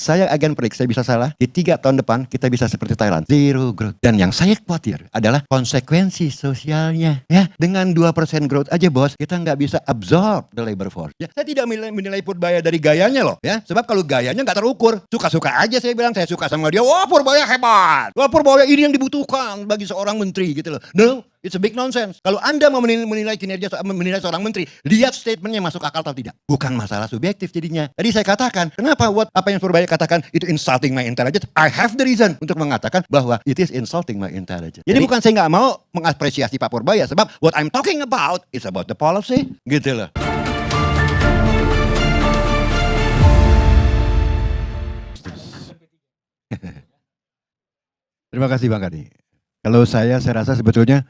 Saya agen predik, saya bisa salah. Di 3 tahun depan kita bisa seperti Thailand, zero growth. Dan yang saya khawatir adalah konsekuensi sosialnya. Ya, dengan 2% growth aja bos, kita nggak bisa absorb the labor force. Ya, saya tidak menilai Purbaya dari gayanya loh. Ya, sebab kalau gayanya nggak terukur, suka-suka aja saya bilang saya suka sama dia. Wah Purbaya hebat. Wah Purbaya ini yang dibutuhkan bagi seorang menteri gitu loh. No, it's a big nonsense. Kalau Anda mau menilai kinerja, menilai seorang menteri, lihat statementnya masuk akal atau tidak. Bukan masalah subjektif jadinya. Tadi saya katakan, kenapa apa yang Purbaya katakan itu insulting my intelligence? I have the reason untuk mengatakan bahwa it is insulting my intelligence. Jadi bukan saya nggak mau mengapresiasi Pak Purbaya, sebab what I'm talking about is about the policy, gitu loh. Terima kasih Bang Kadi. Kalau saya rasa sebetulnya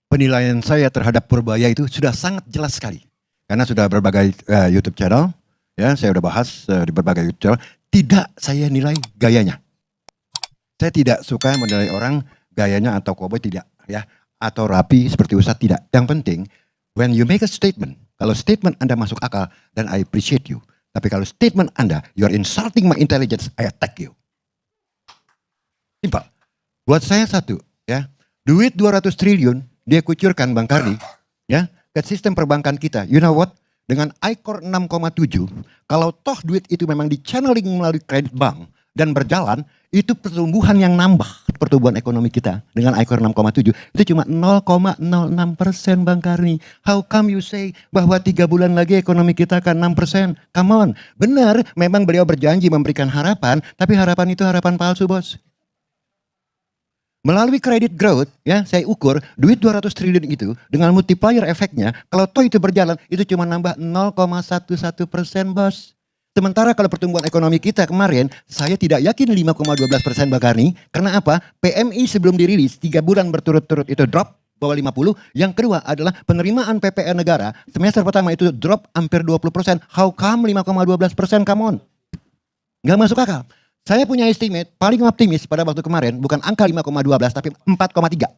penilaian saya terhadap Purbaya itu sudah sangat jelas sekali. Karena sudah berbagai YouTube channel, ya saya udah bahas di berbagai YouTube channel. Tidak saya nilai gayanya. Saya tidak suka menilai orang gayanya atau koboi, tidak ya, atau rapi seperti Ustadz, tidak. Yang penting when you make a statement, kalau statement Anda masuk akal dan I appreciate you. Tapi kalau statement Anda you're insulting my intelligence, I attack you. Simpel. Buat saya satu, ya, duit 200 triliun dia kucurkan Bang Kardi, ya, ke sistem perbankan kita. You know what? Dengan ICOR 6,7, kalau toh duit itu memang di-channeling melalui kredit bank dan berjalan, itu pertumbuhan yang nambah pertumbuhan ekonomi kita dengan ICOR 6,7 itu cuma 0,06% Bang Karni. How come you say bahwa 3 bulan lagi ekonomi kita akan 6%? Come on, benar, memang beliau berjanji memberikan harapan, tapi harapan itu harapan palsu bos. Melalui credit growth, ya saya ukur duit 200 triliun itu dengan multiplier efeknya, kalau toh itu berjalan, itu cuma nambah 0,11% bos. Sementara kalau pertumbuhan ekonomi kita kemarin, saya tidak yakin 5,12% Bang Karni. Karena apa? PMI sebelum dirilis 3 bulan berturut-turut itu drop bawah 50. Yang kedua adalah penerimaan PPN negara, semester pertama itu drop hampir 20%. How come 5,12%? Come on. Nggak masuk akal. Saya punya estimate paling optimis pada waktu kemarin bukan angka 5,12 tapi 4,3.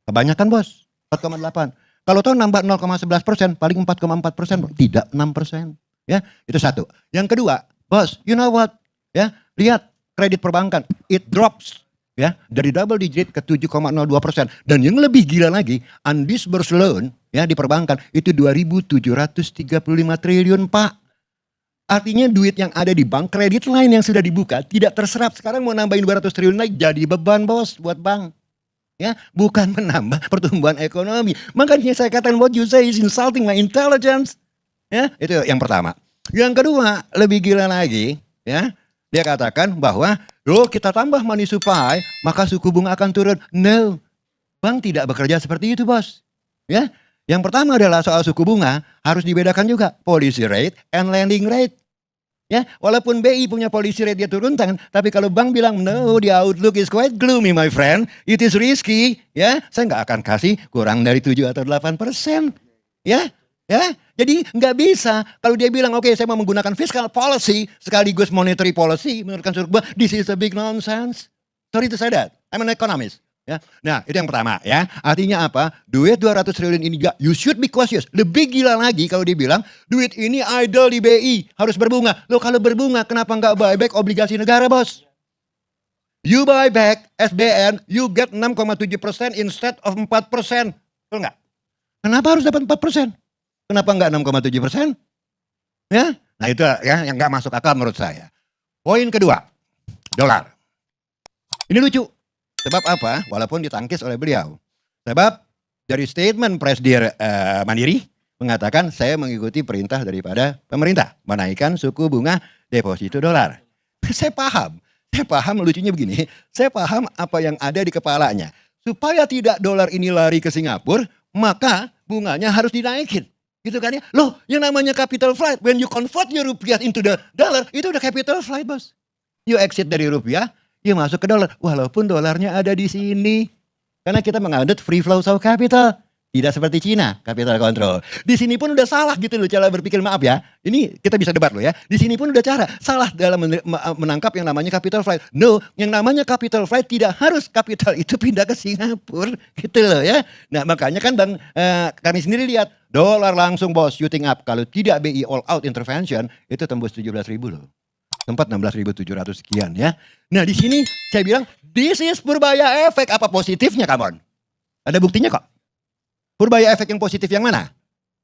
Kebanyakan bos, 4,8. Kalau tahu nambah 0,11% paling 4,4%, tidak 6%. Ya, itu satu. Yang kedua, bos, you know what? Ya, lihat kredit perbankan, it drops ya dari double digit ke 7,02%. Dan yang lebih gila lagi, undisbursed loan ya di perbankan itu 2.735 triliun, Pak. Artinya duit yang ada di bank, kredit lain yang sudah dibuka tidak terserap. Sekarang mau nambahin 200 triliun lagi jadi beban bos buat bank. Ya, bukan menambah pertumbuhan ekonomi. Makanya saya katakan what you say is insulting my intelligence. Ya, itu yang pertama. Yang kedua, lebih gila lagi, ya. Dia katakan bahwa, "Loh, kita tambah money supply, maka suku bunga akan turun." No. Bank tidak bekerja seperti itu, bos. Ya. Yang pertama adalah soal suku bunga harus dibedakan juga policy rate and lending rate. Ya, walaupun BI punya policy rate dia turunkan, tapi kalau bank bilang no, the outlook is quite gloomy my friend, it is risky, ya, saya nggak akan kasih kurang dari 7 atau 8%. Ya, ya, jadi nggak bisa kalau dia bilang oke, saya mau menggunakan fiscal policy sekaligus monetary policy menurutkan suku bunga, this is a big nonsense. Sorry to say that, I'm an economist. Ya, nah itu yang pertama ya. Artinya apa? Duit 200 triliun ini juga you should be cautious. Lebih gila lagi kalau dia bilang duit ini idle di BI harus berbunga. Loh kalau berbunga kenapa nggak buyback obligasi negara bos? You buy back SBN, you get 6,7% instead of 4%. Betul nggak? Kenapa harus dapat 4%? Kenapa nggak 6,7%? Ya, nah itu ya yang nggak masuk akal menurut saya. Poin kedua, dolar. Ini lucu. Sebab apa? Walaupun ditangkis oleh beliau. Sebab dari statement Presidir Mandiri mengatakan saya mengikuti perintah daripada pemerintah menaikkan suku bunga deposito dolar. Saya paham lucunya begini. Saya paham apa yang ada di kepalanya. Supaya tidak dolar ini lari ke Singapura, maka bunganya harus dinaikin. Gitu kan ya? Loh, yang namanya capital flight, when you convert your rupiah into the dollar, itu udah capital flight, bos. You exit dari rupiah, ya masuk ke dolar, walaupun dolarnya ada di sini. Karena kita menganut free flow of capital. Tidak seperti Cina, capital control. Di sini pun udah salah gitu loh cara berpikir, maaf ya. Ini kita bisa debat loh ya. Di sini pun udah cara salah dalam menangkap yang namanya capital flight. No, yang namanya capital flight tidak harus capital itu pindah ke Singapura. Gitu loh ya. Nah makanya kan Bang, kami sendiri lihat, dolar langsung bos shooting up. Kalau tidak BI all out intervention, itu tembus 17.000 loh. Sempat 16.700 sekian ya. Nah di sini saya bilang, this is Purbaya efek. Apa positifnya, come on? Ada buktinya kok. Purbaya efek yang positif yang mana?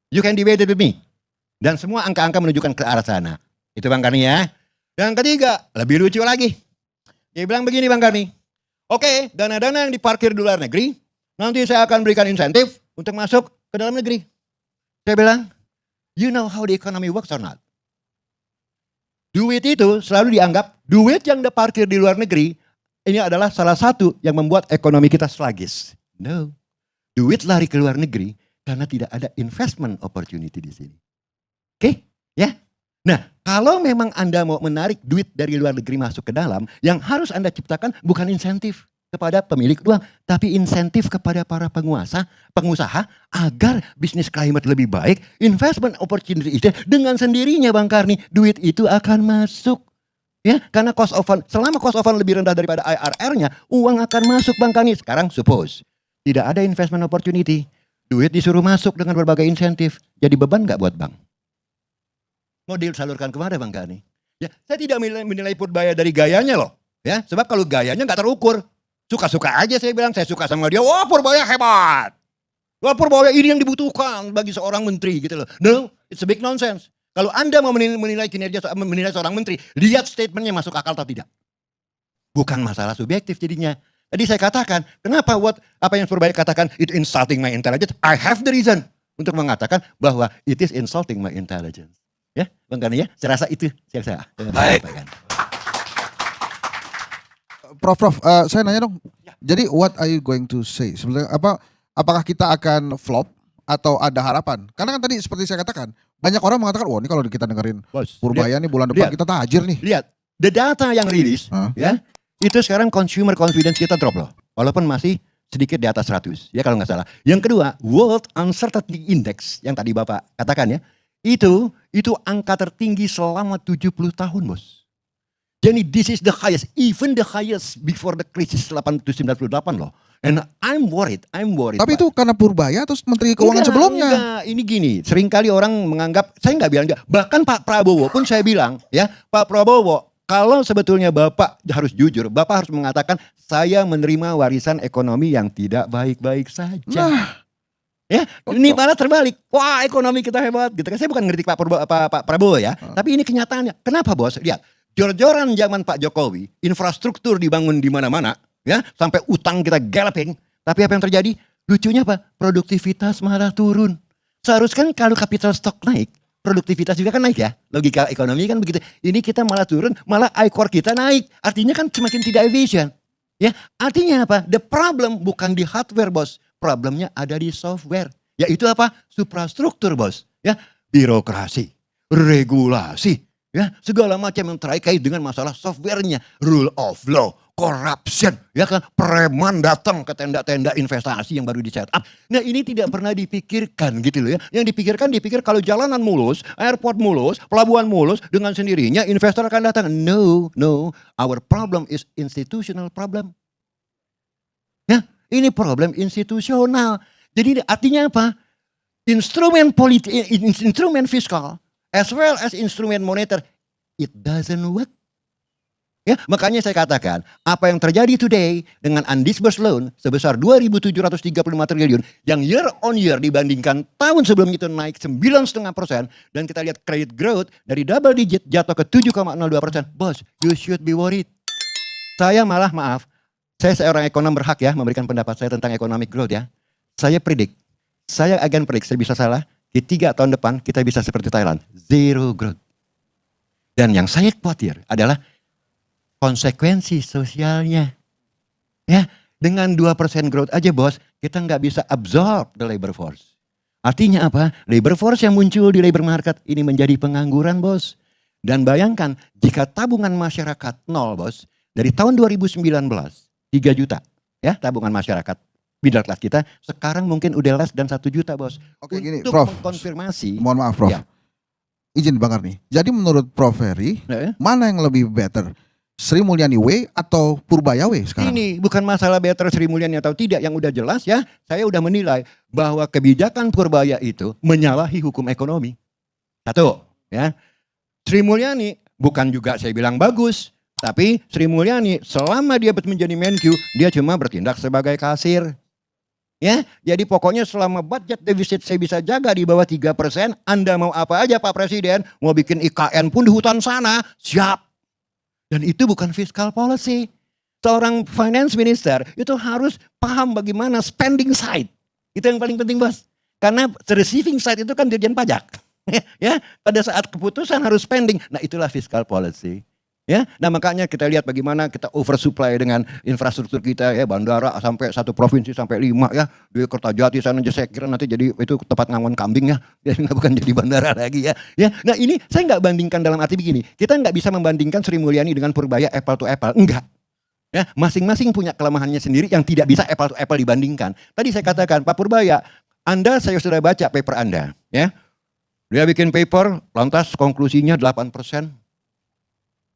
You can debate it with me. Dan semua angka-angka menunjukkan ke arah sana. Itu Bang Karni ya. Yang ketiga, lebih lucu lagi. Dia bilang begini Bang Karni. Oke, dana-dana yang diparkir di luar negeri, nanti saya akan berikan insentif untuk masuk ke dalam negeri. Saya bilang, you know how the economy works or not? Duit itu selalu dianggap, duit yang diparkir di luar negeri, ini adalah salah satu yang membuat ekonomi kita sluggish. No. Duit lari ke luar negeri karena tidak ada investment opportunity di sini. Oke, ya. Nah, kalau memang Anda mau menarik duit dari luar negeri masuk ke dalam, yang harus Anda ciptakan bukan insentif kepada pemilik uang, tapi insentif kepada para pengusaha agar bisnis climate lebih baik, investment opportunity itu dengan sendirinya Bang Karni, duit itu akan masuk. Ya, karena cost of fund, selama cost of fund lebih rendah daripada IRR-nya, uang akan masuk Bang Karni. Sekarang suppose tidak ada investment opportunity, duit disuruh masuk dengan berbagai insentif, jadi beban nggak buat bank? Mau disalurkan kemana Bang Karni? Ya, saya tidak menilai Purbaya dari gayanya loh. Ya, sebab kalau gayanya nggak terukur, suka-suka aja saya bilang, saya suka sama dia. Wah Purbaya hebat. Wah Purbaya ini yang dibutuhkan bagi seorang menteri gitu loh. No, it's a big nonsense. Kalau Anda mau menilai kinerja, menilai seorang menteri, lihat statementnya masuk akal atau tidak. Bukan masalah subjektif jadinya. Tadi saya katakan, kenapa apa yang Purbaya katakan itu insulting my intelligence? I have the reason untuk mengatakan bahwa it is insulting my intelligence. Ya, Bang Karni ya, saya rasa itu yang saya sampaikan. Prof, saya nanya dong. Jadi what are you going to say? Sebenarnya apakah kita akan flop atau ada harapan? Karena kan tadi seperti saya katakan, banyak orang mengatakan, wah ini kalau kita dengerin Purbaya nih bulan depan kita tajir nih. Lihat, the data yang rilis, ya, itu sekarang consumer confidence kita drop loh. Walaupun masih sedikit di atas 100, ya kalau nggak salah. Yang kedua, World Uncertainty Index yang tadi Bapak katakan ya, itu angka tertinggi selama 70 tahun bos. Jadi this is the highest, even the highest before the crisis 98 loh. And I'm worried. Tapi itu karena Purbaya atau Menteri Keuangan sebelumnya? Enggak, ini gini, seringkali orang menganggap, saya nggak bilang, bahkan Pak Prabowo pun saya bilang, ya Pak Prabowo, kalau sebetulnya Bapak harus jujur, Bapak harus mengatakan, saya menerima warisan ekonomi yang tidak baik-baik saja. Nah. Ya, ini malah terbalik. Wah, ekonomi kita hebat gitu kan. Saya bukan ngerti Pak Prabowo ya, tapi ini kenyataannya. Kenapa bos? Lihat, jor-joran zaman Pak Jokowi, infrastruktur dibangun di mana-mana, ya, sampai utang kita galloping. Tapi apa yang terjadi? Lucunya apa? Produktivitas malah turun. Seharusnya kalau capital stock naik, produktivitas juga kan naik ya. Logika ekonomi kan begitu. Ini kita malah turun, malah I-core kita naik. Artinya kan semakin tidak efisien. Ya, artinya apa? The problem bukan di hardware bos. Problemnya ada di software. Yaitu apa? Suprastruktur bos. Ya, birokrasi, regulasi, ya, segala macam yang terkait dengan masalah softwarenya, rule of law, corruption, ya kan, preman datang ke tenda-tenda investasi yang baru di set up. Nah ini tidak pernah dipikirkan gitu loh ya. Yang dipikir kalau jalanan mulus, airport mulus, pelabuhan mulus, dengan sendirinya investor akan datang. No, our problem is institutional problem. Ya. Ini problem institusional. Jadi artinya apa? Instrumen politik, instrumen fiskal, as well as instrumen moneter, it doesn't work. Ya, makanya saya katakan, apa yang terjadi today dengan undisbursed loan sebesar 2.735 triliun, yang year on year dibandingkan tahun sebelum itu naik 9,5%, dan kita lihat credit growth dari double digit jatuh ke 7,02%. Bos, you should be worried. Saya malah maaf. Saya seorang ekonom berhak ya memberikan pendapat saya tentang economic growth ya. Saya akan predict, saya bisa salah, di 3 tahun depan kita bisa seperti Thailand, zero growth. Dan yang saya khawatir adalah konsekuensi sosialnya. Ya, dengan 2% growth aja bos, kita nggak bisa absorb the labor force. Artinya apa? Labor force yang muncul di labor market ini menjadi pengangguran bos. Dan bayangkan jika tabungan masyarakat nol bos, dari tahun 2019, 3 juta ya tabungan masyarakat middle class kita, sekarang mungkin udah less dan 1 juta bos. Oke gini untuk Prof, konfirmasi. mohon maaf Prof, ya. Izin Bang Karni. Jadi menurut Prof Ferry, mana yang lebih better? Sri Mulyani W atau Purbaya W sekarang? Ini bukan masalah better Sri Mulyani atau tidak, yang udah jelas ya, saya udah menilai bahwa kebijakan Purbaya itu menyalahi hukum ekonomi. Satu, ya. Sri Mulyani Bukan juga saya bilang bagus. Tapi Sri Mulyani selama dia menjadi Menq, dia cuma bertindak sebagai kasir. Ya, jadi pokoknya selama budget defisit saya bisa jaga di bawah 3%, Anda mau apa aja Pak Presiden, mau bikin IKN pun di hutan sana, siap. Dan itu bukan fiscal policy. Seorang finance minister itu harus paham bagaimana spending side. Itu yang paling penting bos. Karena receiving side itu kan dirjen pajak. Ya, pada saat keputusan harus spending. Nah itulah fiscal policy. Ya, nah makanya kita lihat bagaimana kita oversupply dengan infrastruktur kita ya, bandara sampai satu provinsi sampai 5 ya, di Kertajati sana aja saya kira nanti jadi itu tempat ngangon kambing ya, bukan jadi bandara lagi ya. Ya, nah ini saya nggak bandingkan dalam arti begini, kita nggak bisa membandingkan Sri Mulyani dengan Purbaya apple to apple, enggak. Ya, masing-masing punya kelemahannya sendiri yang tidak bisa apple to apple dibandingkan. Tadi saya katakan Pak Purbaya, Anda saya sudah baca paper Anda, ya. Dia bikin paper, lantas konklusinya 8%.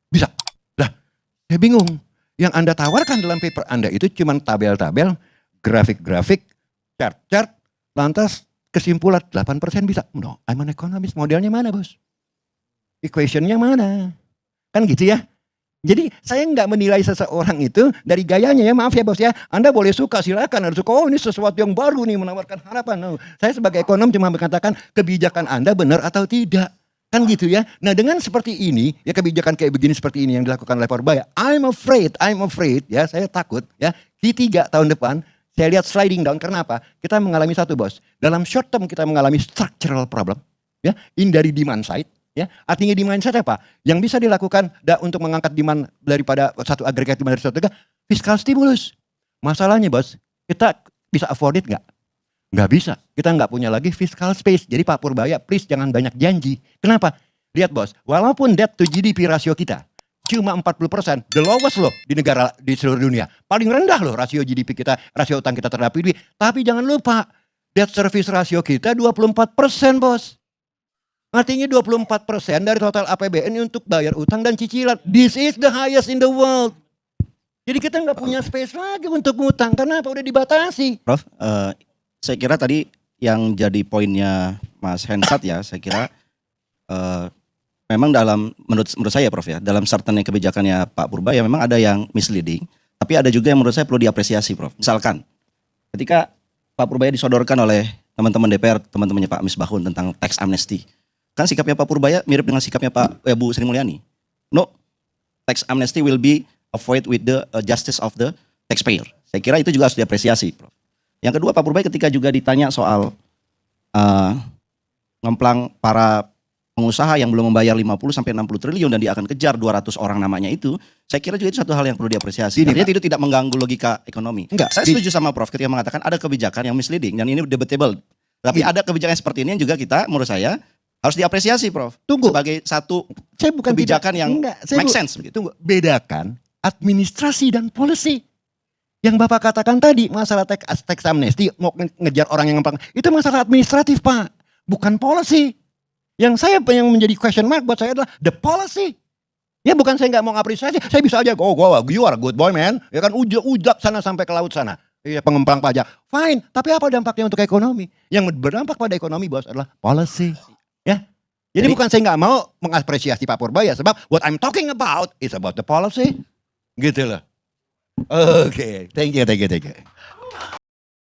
Bisa. Lah, saya bingung. Yang Anda tawarkan dalam paper Anda itu cuma tabel-tabel, grafik-grafik, chart-chart, lantas kesimpulan 8% bisa. No, I'm an economist. Modelnya mana, bos? Equationnya mana? Kan gitu ya. Jadi saya nggak menilai seseorang itu dari gayanya ya, maaf ya bos ya. Anda boleh suka, silakan. Anda suka, oh ini sesuatu yang baru nih, menawarkan harapan. No. Saya sebagai ekonom cuma mengatakan kebijakan Anda benar atau tidak. Kan gitu ya. Nah dengan seperti ini, ya kebijakan kayak begini seperti ini yang dilakukan oleh Purbaya, I'm afraid, ya saya takut ya, Q3 tahun depan, saya lihat sliding down, karena apa? Kita mengalami satu bos, dalam short term kita mengalami structural problem, ya, ini dari demand side, ya, artinya demand side apa? Yang bisa dilakukan untuk mengangkat demand daripada satu agregat demand dari satu agregat, fiscal stimulus. Masalahnya bos, kita bisa afford it nggak? Nggak bisa, kita nggak punya lagi fiscal space. Jadi Pak Purbaya please jangan banyak janji. Kenapa? Lihat bos, walaupun debt to GDP rasio kita cuma 40%, the lowest loh di negara di seluruh dunia. Paling rendah loh rasio GDP kita, rasio utang kita terhadap PDB. Tapi jangan lupa, debt service rasio kita 24% bos. Artinya 24% dari total APBN untuk bayar utang dan cicilan. This is the highest in the world. Jadi kita nggak punya space lagi untuk ngutang. Karena apa? Udah dibatasi. Prof, saya kira tadi yang jadi poinnya Mas Hensat ya, saya kira memang menurut saya Prof ya, dalam certain kebijakannya Pak Purbaya memang ada yang misleading, tapi ada juga yang menurut saya perlu diapresiasi Prof. Misalkan ketika Pak Purbaya disodorkan oleh teman-teman DPR, teman-temannya Pak Misbahun tentang tax amnesty, kan sikapnya Pak Purbaya mirip dengan sikapnya Bu Sri Mulyani. No, tax amnesty will be avoid with the justice of the taxpayer. Saya kira itu juga harus diapresiasi Prof. Yang kedua Pak Purbaya ketika juga ditanya soal ngemplang para pengusaha yang belum membayar 50 sampai 60 triliun dan dia akan kejar 200 orang namanya itu, saya kira juga itu satu hal yang perlu diapresiasi. Artinya itu tidak mengganggu logika ekonomi. Enggak, saya setuju sama Prof ketika mengatakan ada kebijakan yang misleading dan ini debatable. Tapi ada kebijakan seperti ini yang juga kita menurut saya harus diapresiasi Prof. Tunggu. Sebagai satu Saya bukan kebijakan tidak, yang enggak, make sense begitu. Tunggu, bedakan administrasi dan policy. Yang Bapak katakan tadi, masalah tax amnesty, mau ngejar orang yang ngemplang, itu masalah administratif Pak, bukan policy. Yang saya yang menjadi question mark buat saya adalah the policy. Ya bukan saya nggak mau ngapresiasi, saya bisa aja go, you are a good boy man. Ya kan ujak sana sampai ke laut sana. Iya pengemplang pajak, fine. Tapi apa dampaknya untuk ekonomi? Yang berdampak pada ekonomi bos adalah policy. Ya. Jadi bukan saya nggak mau mengapresiasi Pak Purbaya, sebab what I'm talking about is about the policy. Gitu loh. Oke, thank you.